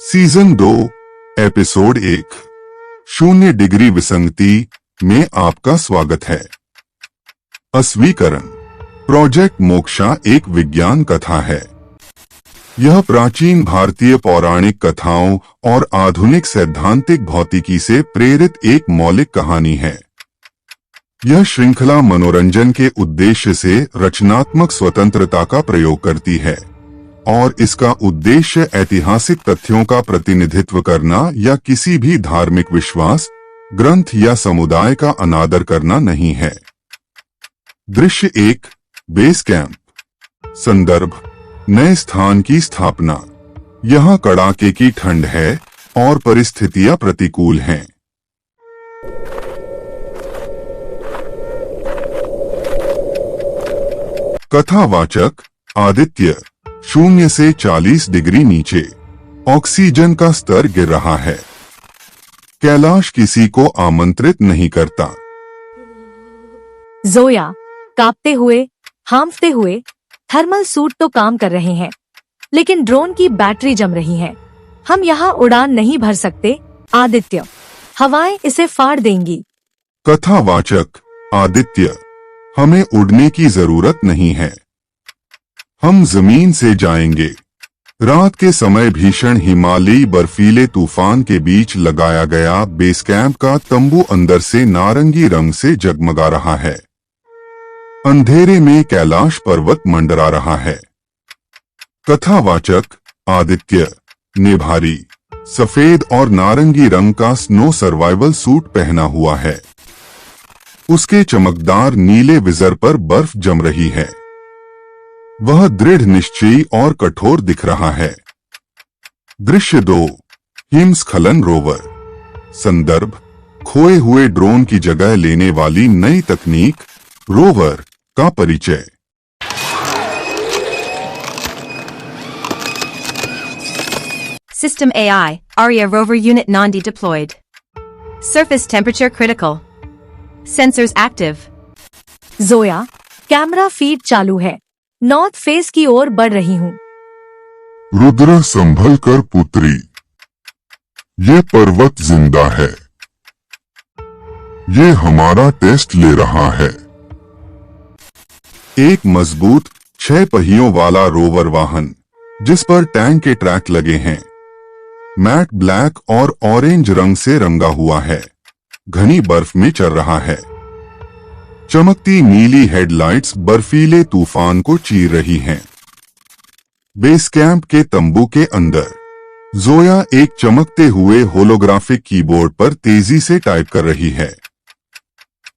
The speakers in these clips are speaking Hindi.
सीजन 2 एपिसोड 1 शून्य डिग्री विसंगति में आपका स्वागत है। अस्वीकरण। प्रोजेक्ट मोक्षा एक विज्ञान कथा है। यह प्राचीन भारतीय पौराणिक कथाओं और आधुनिक सैद्धांतिक भौतिकी से प्रेरित एक मौलिक कहानी है। यह श्रृंखला मनोरंजन के उद्देश्य से रचनात्मक स्वतंत्रता का प्रयोग करती है और इसका उद्देश्य ऐतिहासिक तथ्यों का प्रतिनिधित्व करना या किसी भी धार्मिक विश्वास, ग्रंथ या समुदाय का अनादर करना नहीं है। दृश्य 1 बेस कैंप। संदर्भ नए स्थान की स्थापना। यहाँ कड़ाके की ठंड है और परिस्थितियां प्रतिकूल हैं। कथावाचक आदित्य। 0 से 40 डिग्री नीचे ऑक्सीजन का स्तर गिर रहा है। कैलाश किसी को आमंत्रित नहीं करता। जोया कांपते हुए, हांफते हुए, थर्मल सूट तो काम कर रहे हैं, लेकिन ड्रोन की बैटरी जम रही है। हम यहाँ उड़ान नहीं भर सकते आदित्य, हवाएं इसे फाड़ देंगी। कथावाचक आदित्य। हमें उड़ने की जरूरत नहीं है, हम जमीन से जाएंगे। रात के समय भीषण हिमालयी बर्फीले तूफान के बीच लगाया गया बेस कैंप का तंबू अंदर से नारंगी रंग से जगमगा रहा है। अंधेरे में कैलाश पर्वत मंडरा रहा है। कथावाचक आदित्य ने भारी सफेद और नारंगी रंग का स्नो सर्वाइवल सूट पहना हुआ है। उसके चमकदार नीले विजर पर बर्फ जम रही है। वह दृढ़ निश्चयी और कठोर दिख रहा है। दृश्य 2 हिमस्खलन रोवर। संदर्भ खोए हुए ड्रोन की जगह लेने वाली नई तकनीक रोवर का परिचय। System AI, ARIA rover unit non deployed. Surface temperature critical. Sensors active. Zoya camera feed चालू है। नॉर्थ फेस की ओर बढ़ रही हूँ। रुद्र संभल कर पुत्री, ये पर्वत जिंदा है। ये हमारा टेस्ट ले रहा है। एक मजबूत 6 पहियों वाला रोवर वाहन जिस पर टैंक के ट्रैक लगे हैं, मैट ब्लैक और ऑरेंज रंग से रंगा हुआ है, घनी बर्फ में चल रहा है। चमकती नीली हेडलाइट्स बर्फीले तूफान को चीर रही हैं। बेस कैंप के तंबू के अंदर जोया एक चमकते हुए होलोग्राफिक कीबोर्ड पर तेजी से टाइप कर रही है।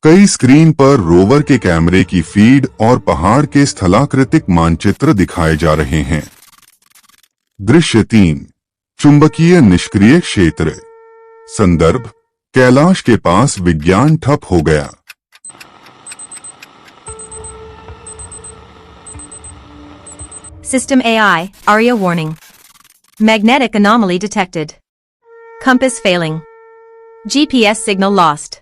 कई स्क्रीन पर रोवर के कैमरे की फीड और पहाड़ के स्थलाकृतिक मानचित्र दिखाए जा रहे हैं। दृश्य 3 चुंबकीय निष्क्रिय क्षेत्र। संदर्भ कैलाश के पास विज्ञान ठप हो गया। System AI, ARIA warning. Magnetic anomaly detected. Compass failing. GPS signal lost.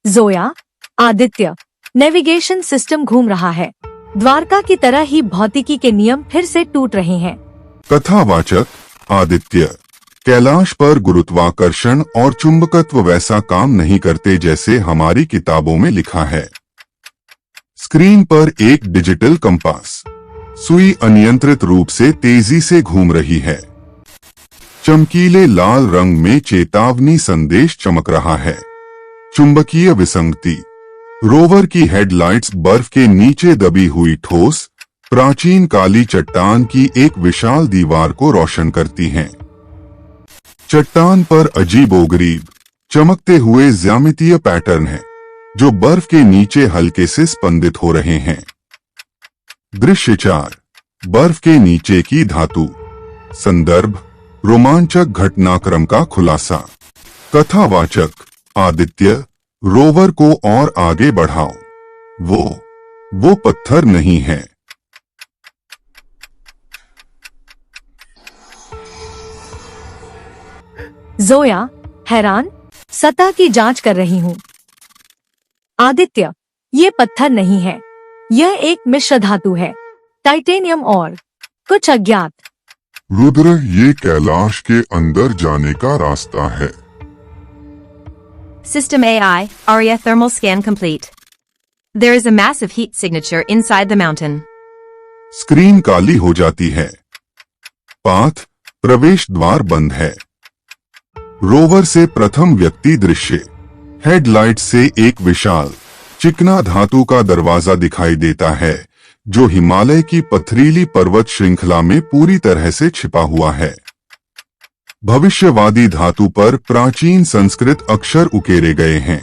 Zoya Aditya navigation system घूम रहा है। द्वारका की तरह ही भौतिकी के नियम फिर से टूट रहे हैं। कथावाचक आदित्य। कैलाश पर गुरुत्वाकर्षण और चुंबकत्व वैसा काम नहीं करते जैसे हमारी किताबों में लिखा है। स्क्रीन पर एक डिजिटल कंपास सुई अनियंत्रित रूप से तेजी से घूम रही है। चमकीले लाल रंग में चेतावनी संदेश चमक रहा है। चुंबकीय विसंगति। रोवर की हेडलाइट्स बर्फ के नीचे दबी हुई ठोस प्राचीन काली चट्टान की एक विशाल दीवार को रोशन करती हैं। चट्टान पर अजीबोगरीब चमकते हुए ज्यामितीय पैटर्न है जो बर्फ के नीचे हल्के से स्पंदित हो रहे हैं। दृश्य 4 बर्फ के नीचे की धातु। संदर्भ रोमांचक घटनाक्रम का खुलासा। कथावाचक आदित्य रोवर को और आगे बढ़ाओ। वो पत्थर नहीं है। जोया हैरान सतह की जांच कर रही हूँ। आदित्य ये पत्थर नहीं है, यह एक मिश्र धातु है, टाइटेनियम और कुछ अज्ञात रुद्र, ये कैलाश के अंदर जाने का रास्ता है। System AI, ARIA thermal scan complete. There is a massive heat signature inside the mountain. Screen काली हो जाती है। पाथ, प्रवेश द्वार बंद है। रोवर से प्रथम व्यक्ति दृश्य। हेडलाइट से एक विशाल चिकना धातु का दरवाजा दिखाई देता है जो हिमालय की पथरीली पर्वत श्रृंखला में पूरी तरह से छिपा हुआ है। भविष्यवादी धातु पर प्राचीन संस्कृत अक्षर उकेरे गए हैं।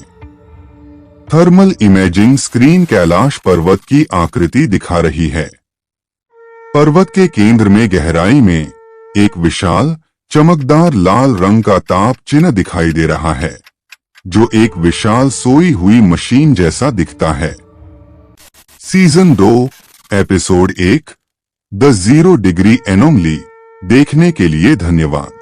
थर्मल इमेजिंग स्क्रीन कैलाश पर्वत की आकृति दिखा रही है। पर्वत के केंद्र में गहराई में एक विशाल चमकदार लाल रंग का ताप चिन्ह दिखाई दे रहा है जो एक विशाल सोई हुई मशीन जैसा दिखता है। Season 2 episode 1 the 0 degree anomaly देखने के लिए धन्यवाद।